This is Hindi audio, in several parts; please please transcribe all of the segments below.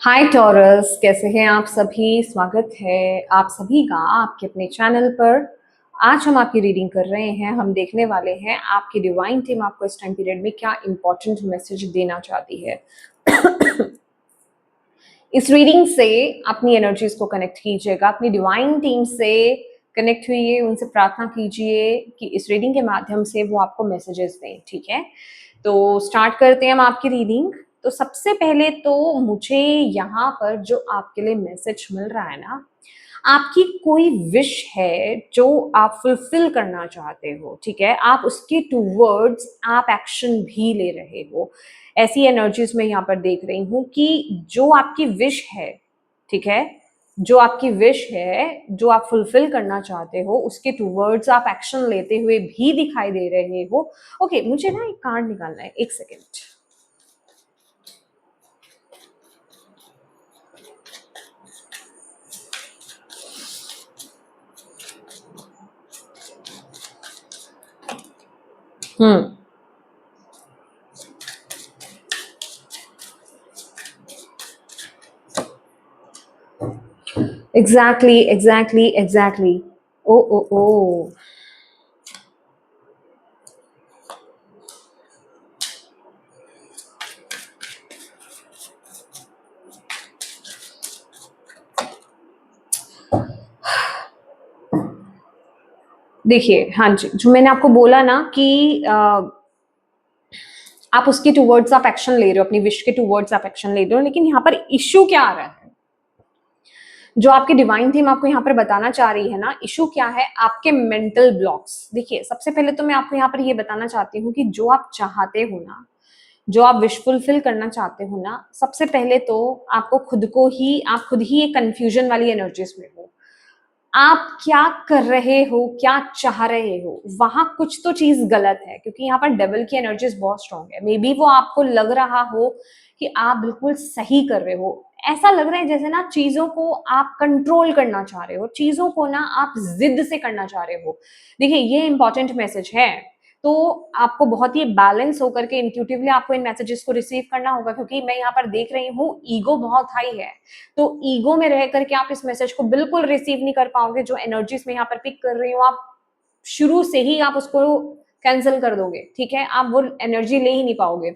हाय टॉरस, कैसे हैं आप सभी। स्वागत है आप सभी का आपके अपने चैनल पर। आज हम आपकी रीडिंग कर रहे हैं। हम देखने वाले हैं आपकी डिवाइन टीम आपको इस टाइम पीरियड में क्या इंपॉर्टेंट मैसेज देना चाहती है। इस रीडिंग से अपनी एनर्जीज को कनेक्ट कीजिएगा, अपनी डिवाइन टीम से कनेक्ट हुइए, उनसे प्रार्थना कीजिए कि इस रीडिंग के माध्यम से वो आपको मैसेजेस दें। ठीक है, तो स्टार्ट करते हैं हम आपकी रीडिंग। तो सबसे पहले तो मुझे यहाँ पर जो आपके लिए मैसेज मिल रहा है ना, आपकी कोई विश है जो आप फुलफिल करना चाहते हो। ठीक है, आप उसके टूवर्ड्स आप एक्शन भी ले रहे हो। ऐसी एनर्जीज में यहाँ पर देख रही हूँ कि जो आपकी विश है, ठीक है, जो आपकी विश है, जो आप फुलफिल करना चाहते हो, उसके टूवर्ड्स आप एक्शन लेते हुए भी दिखाई दे रहे हो। ओके, मुझे ना एक कार्ड निकालना है, एक सेकेंड। एग्जैक्टली। ओ। देखिए, हाँ जी, जो मैंने आपको बोला ना कि आप उसके टूवर्ड्स आप एक्शन ले रहे हो, अपनी विश के टूवर्ड्स आप एक्शन ले रहे हो, लेकिन यहाँ पर इश्यू क्या आ रहा है, जो आपकी डिवाइन थीम आपको यहाँ पर बताना चाह रही है ना, इशू क्या है, आपके मेंटल ब्लॉक्स। देखिए, सबसे पहले तो मैं आपको यहाँ पर ये बताना चाहती हूँ कि जो आप चाहते हो ना, जो आप विश फुलफिल करना चाहते हो ना, सबसे पहले तो आपको आप खुद ही एक कंफ्यूजन वाली एनर्जीज में हो। आप क्या कर रहे हो, क्या चाह रहे हो, वहां कुछ तो चीज गलत है, क्योंकि यहाँ पर डेविल की एनर्जीज बहुत स्ट्रांग है। मे बी वो आपको लग रहा हो कि आप बिल्कुल सही कर रहे हो। ऐसा लग रहा है जैसे ना चीजों को आप कंट्रोल करना चाह रहे हो, चीजों को ना आप जिद से करना चाह रहे हो। देखिए, ये इंपॉर्टेंट मैसेज है, तो आपको बहुत ही बैलेंस होकर के इंट्यूटिवली आपको इन मैसेजेस को रिसीव करना होगा, क्योंकि मैं यहाँ पर देख रही हूँ ईगो बहुत हाई है। तो ईगो में रह करके आप इस मैसेज को बिल्कुल रिसीव नहीं कर पाओगे। जो एनर्जीज में यहाँ पर पिक कर रही हूँ, आप शुरू से ही आप उसको कैंसिल कर दोगे। ठीक है, आप वो एनर्जी ले ही नहीं पाओगे।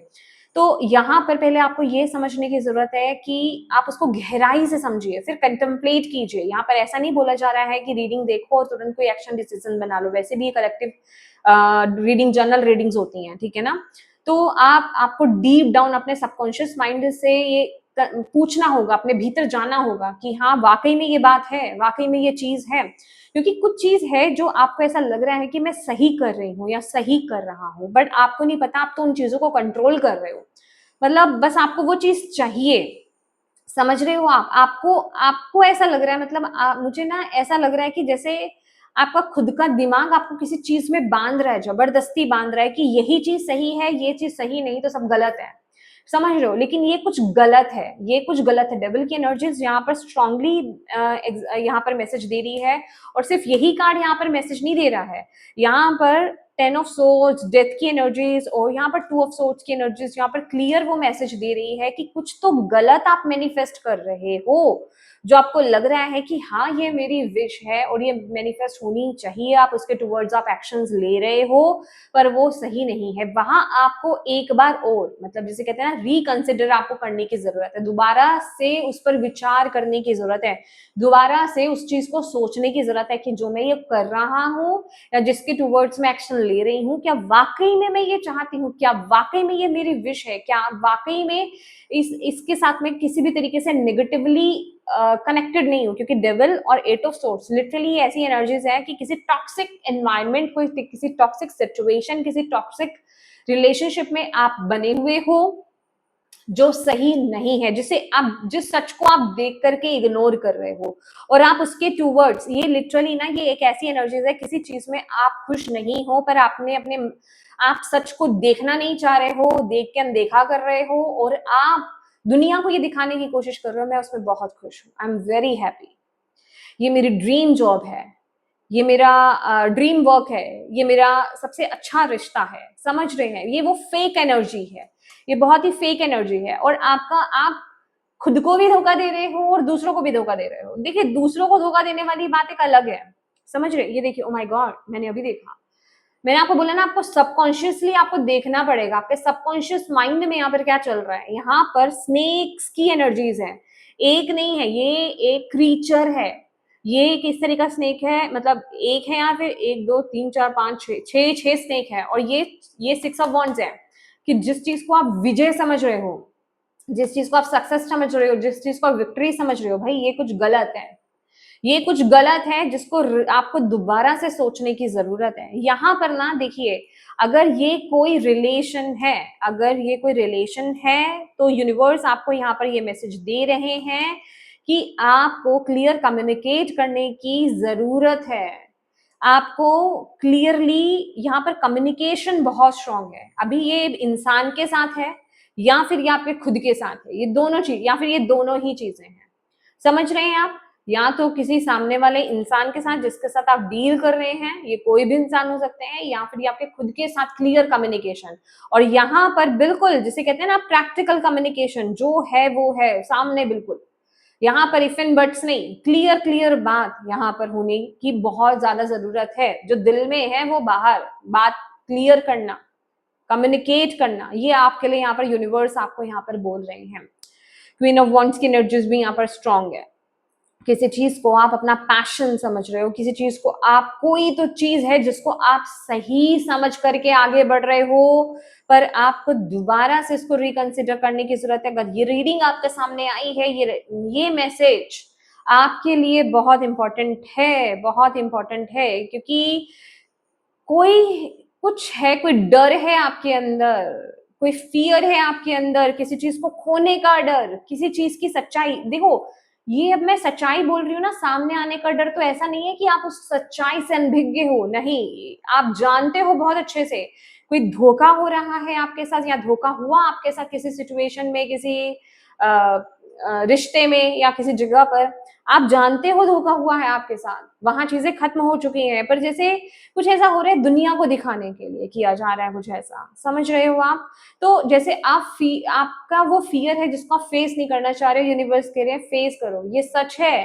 तो यहाँ पर पहले आपको ये समझने की जरूरत है कि आप उसको गहराई से समझिए, फिर कंटेम्पलेट कीजिए। यहाँ पर ऐसा नहीं बोला जा रहा है कि रीडिंग देखो और तुरंत कोई एक्शन डिसीजन बना लो, वैसे भी कलेक्टिव रीडिंग जनरल रीडिंग्स होती हैं। ठीक है ना, तो आपको डीप डाउन अपने सबकॉन्शियस माइंड से ये पूछना होगा, अपने भीतर जाना होगा कि हाँ, वाकई में ये बात है, वाकई में ये चीज है। क्योंकि कुछ चीज है जो आपको ऐसा लग रहा है कि मैं सही कर रही हूँ या सही कर रहा हूँ, बट आपको नहीं पता, आप तो उन चीजों को कंट्रोल कर रहे हो। मतलब बस आपको वो चीज चाहिए, समझ रहे हो आप। आपको आपको ऐसा लग रहा है, मतलब मुझे ना ऐसा लग रहा है कि जैसे आपका खुद का दिमाग आपको किसी चीज में बांध रहा है, जबरदस्ती बांध रहा है कि यही चीज सही है, ये चीज सही नहीं, तो सब गलत है। समझ रहे हो, लेकिन ये कुछ गलत है, ये कुछ गलत है। डेविल की एनर्जीज यहाँ पर स्ट्रांगली यहाँ पर मैसेज दे रही है। और सिर्फ यही कार्ड यहाँ पर मैसेज नहीं दे रहा है, यहाँ पर 10 ऑफ सोर्ड्स, डेथ की एनर्जीज, और यहाँ पर 2 ऑफ सोर्ड्स की एनर्जीज यहाँ पर क्लियर वो मैसेज दे रही है कि कुछ तो गलत आप मैनिफेस्ट कर रहे हो। जो आपको लग रहा है कि हाँ, ये मेरी विश है और ये मैनिफेस्ट होनी चाहिए, आप उसके टुवर्ड्स आप एक्शंस ले रहे हो, पर वो सही नहीं है। वहां आपको एक बार और, मतलब जिसे कहते हैं ना, रिकंसिडर आपको करने की जरूरत है, दोबारा से उस पर विचार करने की जरूरत है, दोबारा से उस चीज को सोचने की जरूरत है कि जो मैं ये कर रहा हूँ या जिसके टुवर्ड्स में एक्शन ले रही हूँ, क्या वाकई में मैं ये चाहती हूँ, क्या वाकई में ये मेरी विश है, क्या वाकई में इसके साथ में किसी भी तरीके से नेगेटिवली कनेक्टेड नहीं हूँ। क्योंकि डेविल और 8 ऑफ सोर्ड्स लिटरली ऐसी एनर्जीज है कि किसी टॉक्सिक एनवायरमेंट, कोई किसी टॉक्सिक सिचुएशन, किसी टॉक्सिक रिलेशनशिप में आप बने हुए हो जो सही नहीं है, जिस सच को आप देख करके इग्नोर कर रहे हो, और आप उसके टूवर्ड्स, ये लिटरली ना, ये एक ऐसी एनर्जीज है, किसी चीज में आप खुश नहीं हो, पर आपने अपने आप सच को देखना नहीं चाह रहे हो, देख के अनदेखा कर रहे हो, और आप दुनिया को ये दिखाने की कोशिश कर रहे हो मैं उसमें बहुत खुश हूँ, आई एम वेरी हैप्पी, ये मेरी ड्रीम जॉब है, ये मेरा ड्रीम वर्क है, ये मेरा सबसे अच्छा रिश्ता है। समझ रहे हैं, ये वो फेक एनर्जी है, ये बहुत ही फेक एनर्जी है। और आप खुद को भी धोखा दे रहे हो और दूसरों को भी धोखा दे रहे हो। देखिए, दूसरों को धोखा देने वाली बात एक अलग है, समझ रहे? ये देखिए, ओ माय गॉड, मैंने अभी देखा। मैंने आपको बोला ना, आपको सबकॉन्शियसली आपको देखना पड़ेगा, आपके सबकॉन्शियस माइंड में यहाँ पर क्या चल रहा है। यहाँ पर स्नेक्स की एनर्जीज है, एक नहीं है, ये एक क्रीचर है। ये किस तरह का स्नेक है, मतलब एक है या फिर एक दो तीन चार पांच छह स्नेक है। और ये सिक्स ऑफ वॉन्ड्स है कि जिस चीज को आप विजय समझ रहे हो, जिस चीज को आप सक्सेस समझ रहे हो, जिस चीज को आप विक्ट्री समझ रहे हो, भाई ये कुछ गलत है, ये कुछ गलत है, जिसको आपको दोबारा से सोचने की जरूरत है। यहाँ पर ना देखिए, अगर ये कोई रिलेशन है, अगर ये कोई रिलेशन है, तो यूनिवर्स आपको यहाँ पर ये मैसेज दे रहे हैं कि आपको क्लियर कम्युनिकेट करने की जरूरत है। आपको क्लियरली यहाँ पर कम्युनिकेशन बहुत स्ट्रांग है। अभी ये इंसान के साथ है या फिर ये आपके खुद के साथ है, ये दोनों चीज, या फिर ये दोनों ही चीजें हैं। समझ रहे हैं आप? या तो किसी सामने वाले इंसान के साथ जिसके साथ आप डील कर रहे हैं, ये कोई भी इंसान हो सकते हैं, या फिर ये आपके खुद के साथ क्लियर कम्युनिकेशन। और यहाँ पर बिल्कुल जिसे कहते हैं ना प्रैक्टिकल कम्युनिकेशन, जो है वो है सामने, बिल्कुल यहाँ पर इफ एंड बट्स नहीं, क्लियर क्लियर बात यहाँ पर होने की बहुत ज्यादा जरूरत है। जो दिल में है वो बाहर बात क्लियर करना, कम्युनिकेट करना, ये आपके लिए यहाँ पर यूनिवर्स आपको यहाँ पर बोल रहे हैं। क्वीन ऑफ वॉन्ड्स की एनर्जीज भी यहाँ पर स्ट्रांग है। किसी चीज को आप अपना पैशन समझ रहे हो, किसी चीज को आप, कोई तो चीज है जिसको आप सही समझ करके आगे बढ़ रहे हो, पर आपको दोबारा से इसको रिकंसिडर करने की जरूरत है। अगर ये रीडिंग आपके सामने आई है, ये मैसेज आपके लिए बहुत इंपॉर्टेंट है, बहुत इंपॉर्टेंट है, क्योंकि कोई कुछ है, कोई डर है आपके अंदर, कोई फियर है आपके अंदर, किसी चीज को खोने का डर, किसी चीज की सच्चाई। देखो, ये अब मैं सच्चाई बोल रही हूँ ना, सामने आने का डर, तो ऐसा नहीं है कि आप उस सच्चाई से अनभिज्ञ हो, नहीं, आप जानते हो बहुत अच्छे से कोई धोखा हो रहा है आपके साथ, या धोखा हुआ आपके साथ किसी सिचुएशन में, किसी रिश्ते में या किसी जगह पर। आप जानते हो धोखा हुआ है आपके साथ, वहां चीजें खत्म हो चुकी हैं, पर जैसे कुछ ऐसा हो रहा है दुनिया को दिखाने के लिए किया जा रहा है, कुछ ऐसा, समझ रहे हो आप? तो जैसे आपका वो फियर है जिसको आप फेस नहीं करना चाह रहे हो, यूनिवर्स कह रहे हैं फेस करो, ये सच है।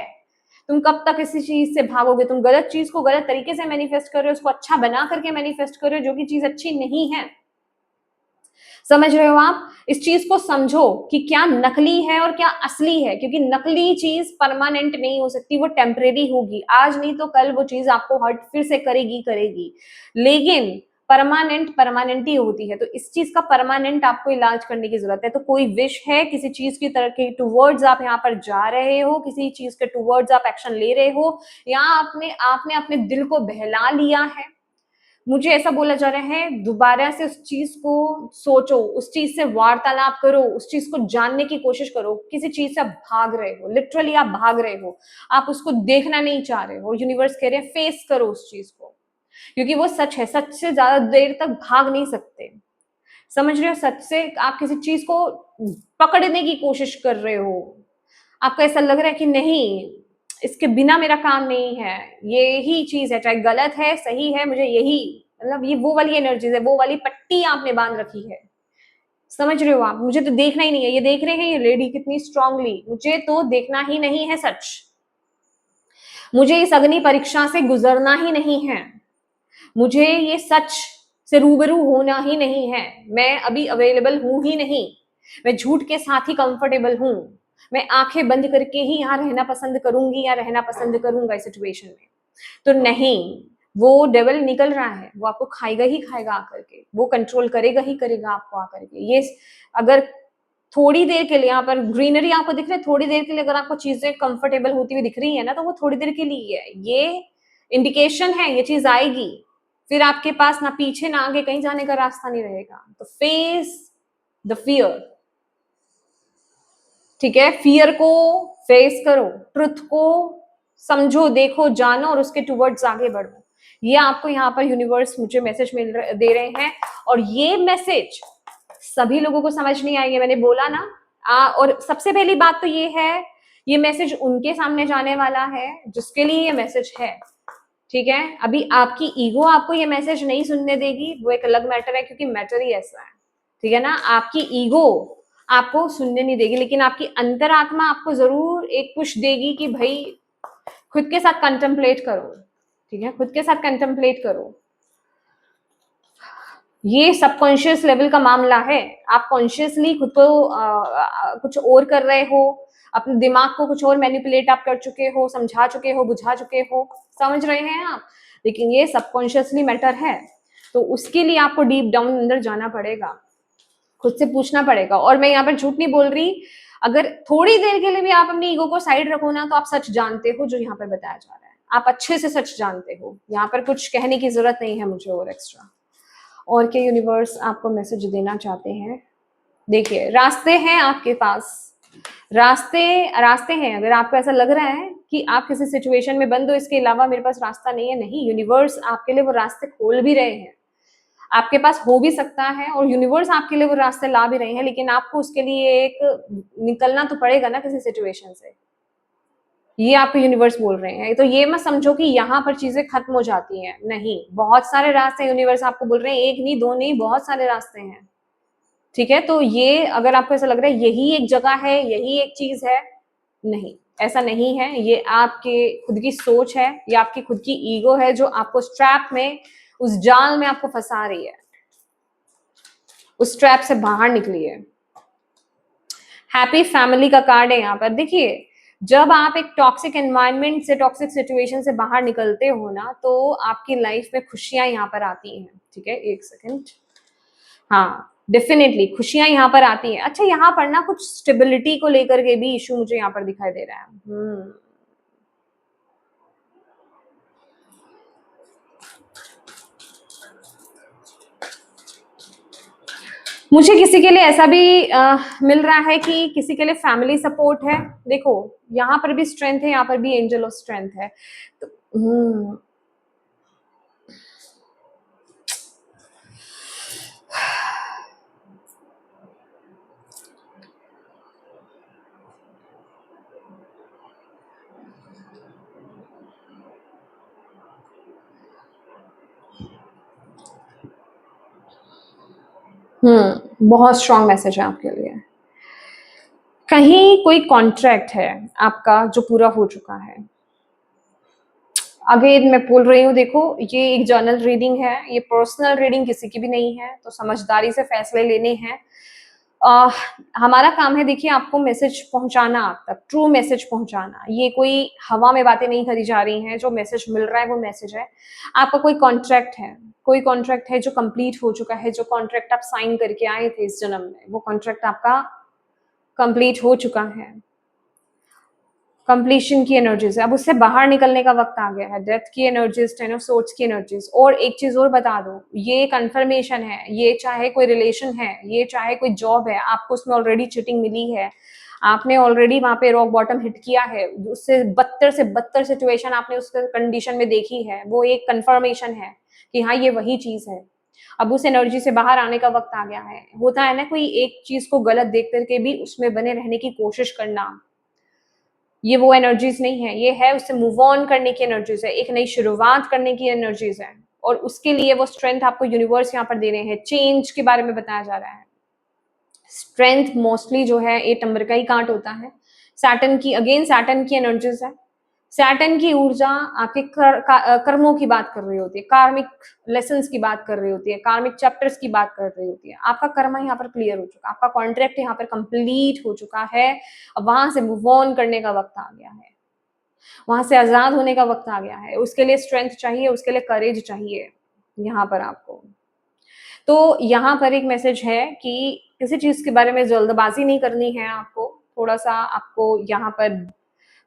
तुम कब तक इसी चीज से भागोगे? तुम गलत चीज को गलत तरीके से मैनिफेस्ट कर रहे हो, उसको अच्छा बना करके मैनिफेस्ट कर रहे हो, जो कि चीज अच्छी नहीं है। समझ रहे हो आप? इस चीज को समझो कि क्या नकली है और क्या असली है, क्योंकि नकली चीज परमानेंट नहीं हो सकती, वो टेम्परेरी होगी, आज नहीं तो कल वो चीज आपको हर्ट फिर से करेगी, लेकिन परमानेंट परमानेंट ही होती है। तो इस चीज का परमानेंट आपको इलाज करने की जरूरत है। तो कोई विश है, किसी चीज की तरह के टूवर्ड्स आप यहाँ पर जा रहे हो, किसी चीज के टूवर्ड्स आप एक्शन ले रहे हो, या आपने अपने दिल को बहला लिया है, मुझे ऐसा बोला जा रहा है, दोबारा से उस चीज को सोचो, उस चीज से वार्तालाप करो, उस चीज को जानने की कोशिश करो। किसी चीज से आप भाग रहे हो, लिटरली आप भाग रहे हो, आप उसको देखना नहीं चाह रहे हो, यूनिवर्स कह रहे हैं फेस करो उस चीज को, क्योंकि वो सच है, सच से ज्यादा देर तक भाग नहीं सकते। समझ रहे हो? सच से आप किसी चीज को पकड़ने की कोशिश कर रहे हो, आपको ऐसा लग रहा है कि नहीं, इसके बिना मेरा काम नहीं है, ये ही चीज है, चाहे गलत है सही है, मुझे यही, मतलब ये वो वाली एनर्जीज है, वो वाली पट्टी आपने बांध रखी है। समझ रहे हो आप? मुझे तो देखना ही नहीं है, ये देख रहे हैं ये लेडी कितनी स्ट्रांगली, मुझे तो देखना ही नहीं है सच, मुझे इस अग्नि परीक्षा से गुजरना ही नहीं है, मुझे ये सच से रूबरू होना ही नहीं है। मैं अभी अवेलेबल हूं ही नहीं, मैं झूठ के साथ ही कंफर्टेबल हूं, मैं आंखें बंद करके ही यहाँ रहना पसंद करूंगी या रहना पसंद करूंगा इस सिचुएशन में। तो नहीं, वो डेविल निकल रहा है, वो आपको खाएगा ही खाएगा आकर के, वो कंट्रोल करेगा ही करेगा आपको आकर के। ये अगर थोड़ी देर के लिए यहाँ पर ग्रीनरी आपको दिख रही है, थोड़ी देर के लिए अगर आपको चीजें कंफर्टेबल होती हुई दिख रही है ना, तो वो थोड़ी देर के लिए है, ये इंडिकेशन है, ये चीज आएगी, फिर आपके पास ना पीछे ना आगे कहीं जाने का रास्ता नहीं रहेगा। तो फेस द फियर, ठीक है? फियर को फेस करो, ट्रुथ को समझो, देखो, जानो और उसके टुवर्ड्स आगे बढ़ो। ये आपको यहाँ पर यूनिवर्स मुझे मैसेज दे रहे हैं, और ये मैसेज सभी लोगों को समझ नहीं आएंगे, मैंने बोला ना। और सबसे पहली बात तो ये है, ये मैसेज उनके सामने जाने वाला है जिसके लिए ये मैसेज है, ठीक है? अभी आपकी ईगो आपको ये मैसेज नहीं सुनने देगी, वो एक अलग मैटर है, क्योंकि मैटर ही ऐसा है, ठीक है ना? आपकी ईगो आपको सुनने नहीं देगी, लेकिन आपकी अंतरात्मा आपको जरूर एक पुश देगी कि भाई खुद के साथ कंटेम्पलेट करो, ठीक है, खुद के साथ कंटेम्पलेट करो। ये सबकॉन्शियस लेवल का मामला है। आप कॉन्शियसली खुद को कुछ और कर रहे हो, अपने दिमाग को कुछ और मैनिपुलेट आप कर चुके हो, समझा चुके हो, बुझा चुके हो, समझ रहे हैं आप, लेकिन ये सबकॉन्शियसली मैटर है। तो उसके लिए आपको डीप डाउन अंदर जाना पड़ेगा, खुद से पूछना पड़ेगा। और मैं यहाँ पर झूठ नहीं बोल रही, अगर थोड़ी देर के लिए भी आप अपनी ईगो को साइड रखो ना, तो आप सच जानते हो जो यहाँ पर बताया जा रहा है, आप अच्छे से सच जानते हो। यहाँ पर कुछ कहने की जरूरत नहीं है मुझे और एक्स्ट्रा। और क्या यूनिवर्स आपको मैसेज देना चाहते हैं? देखिए, रास्ते हैं आपके पास, रास्ते हैं। अगर आपको ऐसा लग रहा है कि आप किसी सिचुएशन में बंद हो, इसके अलावा मेरे पास रास्ता नहीं है, नहीं, यूनिवर्स आपके लिए वो रास्ते खोल भी रहे हैं। आपके पास हो भी सकता है और यूनिवर्स आपके लिए वो रास्ते ला भी रहे हैं, लेकिन आपको उसके लिए एक निकलना तो पड़ेगा ना किसी सिचुएशन से। ये आपको यूनिवर्स बोल रहे हैं। तो ये मत समझो कि यहाँ पर चीजें खत्म हो जाती हैं, नहीं, बहुत सारे रास्ते यूनिवर्स आपको बोल रहे हैं, एक नहीं, दो नहीं, बहुत सारे रास्ते हैं, ठीक है। तो ये अगर आपको ऐसा लग रहा है यही एक जगह है, यही एक चीज है, नहीं, ऐसा नहीं है। ये आपके खुद की सोच है, ये आपकी खुद की ईगो है जो आपको स्ट्रैप में, उस जाल में आपको फंसा रही है। उस ट्रैप से बाहर निकलिए। हैप्पी फैमिली का कार्ड है यहाँ पर। देखिए, जब आप एक टॉक्सिक एनवायरनमेंट से, टॉक्सिक सिचुएशन से बाहर निकलते हो ना, तो आपकी लाइफ में खुशियां यहाँ पर आती हैं, ठीक है, एक सेकेंड, हाँ, डेफिनेटली खुशियां यहाँ पर आती हैं। अच्छा, यहाँ पर ना कुछ स्टेबिलिटी को लेकर के भी इशू मुझे यहाँ पर दिखाई दे रहा है। मुझे किसी के लिए ऐसा भी मिल रहा है कि किसी के लिए फैमिली सपोर्ट है। देखो, यहाँ पर भी स्ट्रेंथ है, यहाँ पर भी एंजल ऑफ स्ट्रेंथ है। तो बहुत स्ट्रांग मैसेज है आपके लिए। कहीं कोई कॉन्ट्रैक्ट है आपका जो पूरा हो चुका है। अगेन मैं बोल रही हूँ, देखो, ये एक जर्नल रीडिंग है, ये पर्सनल रीडिंग किसी की भी नहीं है, तो समझदारी से फैसले लेने हैं। हमारा काम है, देखिए, आपको मैसेज पहुंचाना, आप तक ट्रू मैसेज पहुंचाना। ये कोई हवा में बातें नहीं करी जा रही हैं, जो मैसेज मिल रहा है वो मैसेज है। आपका कोई कॉन्ट्रैक्ट है, कोई कॉन्ट्रैक्ट है जो कंप्लीट हो चुका है, जो कॉन्ट्रैक्ट आप साइन करके आए थे इस जन्म में, वो कॉन्ट्रैक्ट आपका कंप्लीट हो चुका है। कंप्लीशन की एनर्जीज है, अब उससे बाहर निकलने का वक्त आ गया है। डेथ की एनर्जीज, टेन ऑफ सोर्ड्स की एनर्जीज। और एक चीज और बता दो, ये कंफर्मेशन है, ये चाहे कोई रिलेशन है, ये चाहे कोई जॉब है, आपको उसमें ऑलरेडी चिटिंग मिली है, आपने ऑलरेडी वहां पे रॉक बॉटम हिट किया है, उससे बदतर सिचुएशन आपने उस कंडीशन में देखी है, वो एक कंफर्मेशन है कि हाँ, ये वही चीज है। अब उस एनर्जी से बाहर आने का वक्त आ गया है। होता है ना, कोई एक चीज को गलत देख करके भी उसमें बने रहने की कोशिश करना, ये वो एनर्जीज नहीं है, ये है उससे मूव ऑन करने की एनर्जीज है, एक नई शुरुआत करने की एनर्जीज है। और उसके लिए वो स्ट्रेंथ आपको यूनिवर्स यहाँ पर दे रहे हैं। चेंज के बारे में बताया जा रहा है। स्ट्रेंथ मोस्टली जो है 8 नंबर का ही कार्ड होता है। सैटर्न की, अगेन सैटर्न की एनर्जीज है। सैटर्न की ऊर्जा आपके कर्मों की बात कर रही होती है, कार्मिक लेसन्स की बात कर रही होती है, कार्मिक चैप्टर्स की बात कर रही होती है। आपका कर्म यहाँ पर क्लियर हो चुका, आपका कॉन्ट्रैक्ट यहाँ पर कंप्लीट हो चुका है। अब वहां से मूव ऑन करने का वक्त आ गया है, वहां से आजाद होने का वक्त आ गया है। उसके लिए स्ट्रेंथ चाहिए, उसके लिए करेज चाहिए यहाँ पर आपको। तो यहाँ पर एक मैसेज है कि किसी चीज के बारे में जल्दबाजी नहीं करनी है आपको, थोड़ा सा आपको यहाँ पर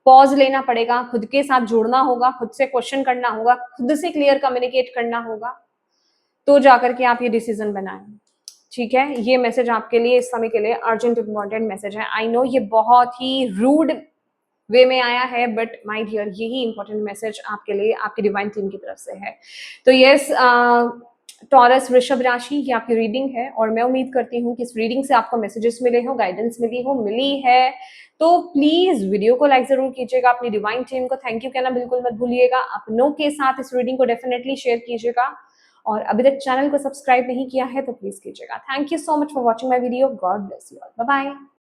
पॉज लेना पड़ेगा, खुद के साथ जुड़ना होगा, खुद से क्वेश्चन करना होगा, खुद से क्लियर कम्युनिकेट करना होगा, तो जाकर के आप ये डिसीजन बनाएं, ठीक है। ये मैसेज आपके लिए इस समय के लिए अर्जेंट इंपॉर्टेंट मैसेज है। आई नो ये बहुत ही रूड वे में आया है, बट माय डियर, यही इंपॉर्टेंट मैसेज आपके लिए आपकी डिवाइन टीम की तरफ से है। तो यस, टॉरस वृषभ राशि, ये आपकी रीडिंग है और मैं उम्मीद करती हूँ कि इस रीडिंग से आपको मैसेजेस मिले हो, गाइडेंस मिली है। तो प्लीज वीडियो को लाइक जरूर कीजिएगा, अपनी डिवाइन टीम को थैंक यू कहना बिल्कुल मत भूलिएगा, अपनों के साथ इस रीडिंग को डेफिनेटली शेयर कीजिएगा। और अभी तक चैनल को सब्सक्राइब नहीं किया है तो प्लीज कीजिएगा। Thank you so much for watching my video. God bless you all. Bye bye.